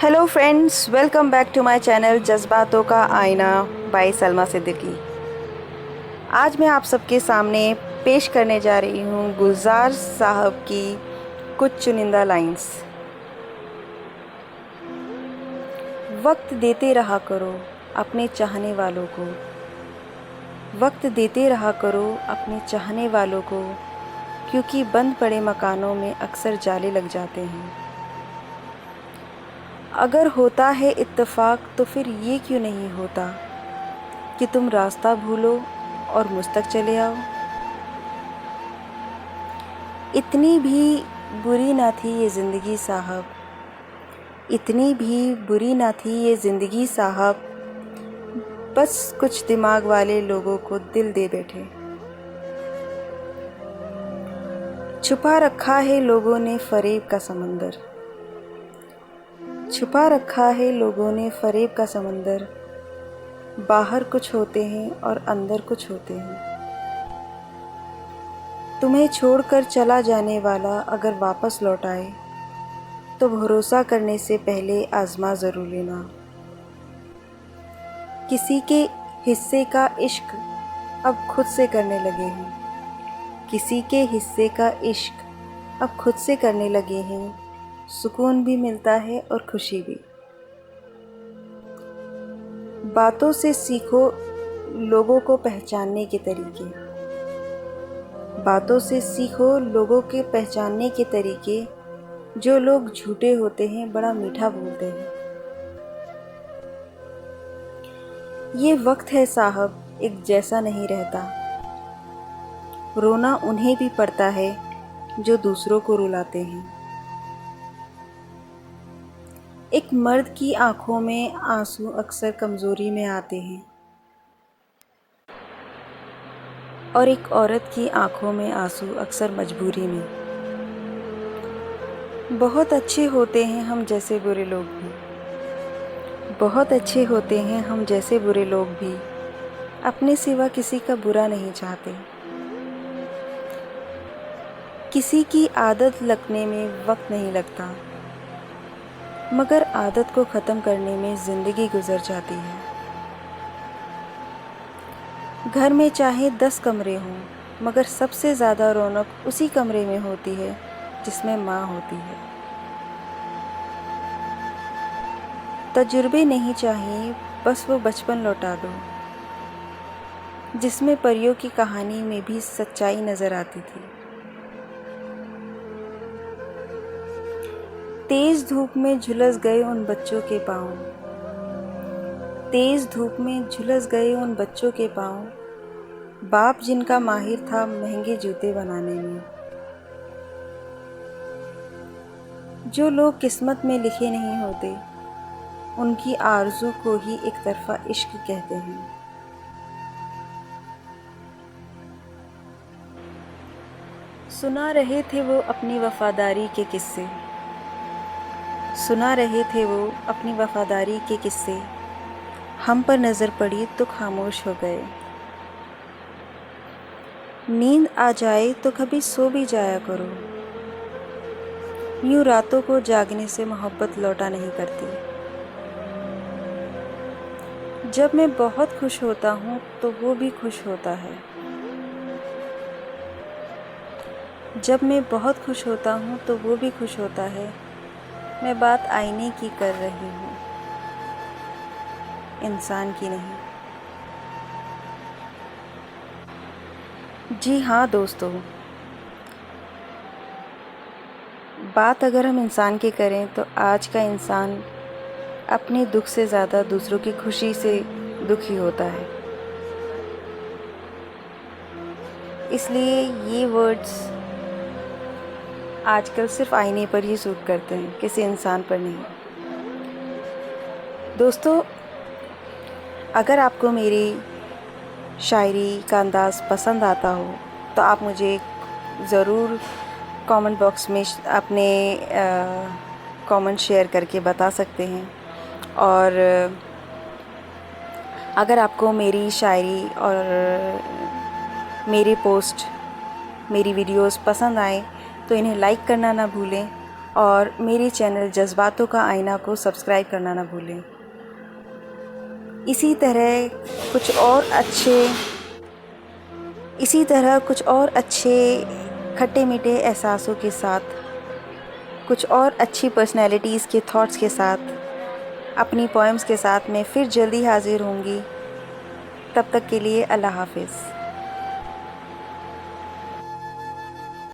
Hello friends, welcome back to my channel जज्बातों का आईना बाय सलमा सिद्दीकी। आज मैं आप सबके सामने पेश करने जा रही हूँ गुलजार साहब की कुछ चुनिंदा लाइंस। वक्त देते रहा करो अपने चाहने वालों को, वक्त देते रहा करो अपने चाहने वालों को, क्योंकि बंद पड़े मकानों में अक्सर जाले लग जाते हैं। अगर होता है इत्तेफाक तो फिर ये क्यों नहीं होता कि तुम रास्ता भूलो और मुझ तक चले आओ। इतनी भी बुरी ना थी ये ज़िंदगी साहब, इतनी भी बुरी ना थी ये ज़िंदगी साहब, बस कुछ दिमाग वाले लोगों को दिल दे बैठे। छुपा रखा है लोगों ने फरेब का समंदर, छुपा रखा है लोगों ने फरेब का समंदर, बाहर कुछ होते हैं और अंदर कुछ होते हैं। तुम्हें छोड़कर चला जाने वाला अगर वापस लौट आए तो भरोसा करने से पहले आजमा ज़रूर लेना। किसी के हिस्से का इश्क अब खुद से करने लगे हैं, किसी के हिस्से का इश्क अब खुद से करने लगे हैं। सुकून भी मिलता है और खुशी भी। बातों से सीखो लोगों को पहचानने के तरीके, बातों से सीखो लोगों के पहचानने के तरीके। जो लोग झूठे होते हैं बड़ा मीठा बोलते हैं। ये वक्त है साहब एक जैसा नहीं रहता, रोना उन्हें भी पड़ता है जो दूसरों को रुलाते हैं। एक मर्द की आंखों में आंसू अक्सर कमज़ोरी में आते हैं और एक औरत की आंखों में आंसू अक्सर मजबूरी में। बहुत अच्छे होते हैं हम जैसे बुरे लोग भी, बहुत अच्छे होते हैं हम जैसे बुरे लोग भी, अपने सिवा किसी का बुरा नहीं चाहते। किसी की आदत लगने में वक्त नहीं लगता, मगर आदत को ख़त्म करने में ज़िंदगी गुजर जाती है। घर में चाहे 10 कमरे हों, मगर सबसे ज़्यादा रौनक उसी कमरे में होती है जिसमें माँ होती है। तजुर्बे नहीं चाहिए, बस वो बचपन लौटा दो जिसमें परियों की कहानी में भी सच्चाई नज़र आती थी। तेज़ धूप में झुलस गए उन बच्चों के पाँव, तेज़ धूप में झुलस गए उन बच्चों के पाँव, बाप जिनका माहिर था महंगे जूते बनाने में। जो लोग किस्मत में लिखे नहीं होते उनकी आरज़ू को ही एक तरफ़ा इश्क कहते हैं। सुना रहे थे वो अपनी वफ़ादारी के किस्से, सुना रहे थे वो अपनी वफ़ादारी के किस्से, हम पर नज़र पड़ी तो खामोश हो गए। नींद आ जाए तो कभी सो भी जाया करो, यूँ रातों को जागने से मोहब्बत लौटा नहीं करती। जब मैं बहुत खुश होता हूँ तो वो भी खुश होता है, जब मैं बहुत खुश होता हूँ तो वो भी खुश होता है। मैं बात आईने की कर रही हूँ, इंसान की नहीं। जी हाँ दोस्तों, बात अगर हम इंसान की करें तो आज का इंसान अपने दुख से ज़्यादा दूसरों की खुशी से दुखी होता है। इसलिए ये वर्ड्स आजकल सिर्फ आईने पर ही सूट करते हैं, किसी इंसान पर नहीं। दोस्तों, अगर आपको मेरी शायरी का अंदाज़ पसंद आता हो तो आप मुझे ज़रूर कमेंट बॉक्स में अपने कमेंट शेयर करके बता सकते हैं। और अगर आपको मेरी शायरी और मेरी पोस्ट, मेरी वीडियोस पसंद आए तो इन्हें लाइक करना ना भूलें और मेरे चैनल जज्बातों का आईना को सब्सक्राइब करना ना भूलें। इसी तरह कुछ और अच्छे खट्टे मीठे एहसासों के साथ, कुछ और अच्छी पर्सनैलिटीज़ के थॉट्स के साथ, अपनी पोएम्स के साथ मैं फिर जल्दी हाज़िर होंगी। तब तक के लिए अल्लाह हाफ़िज़।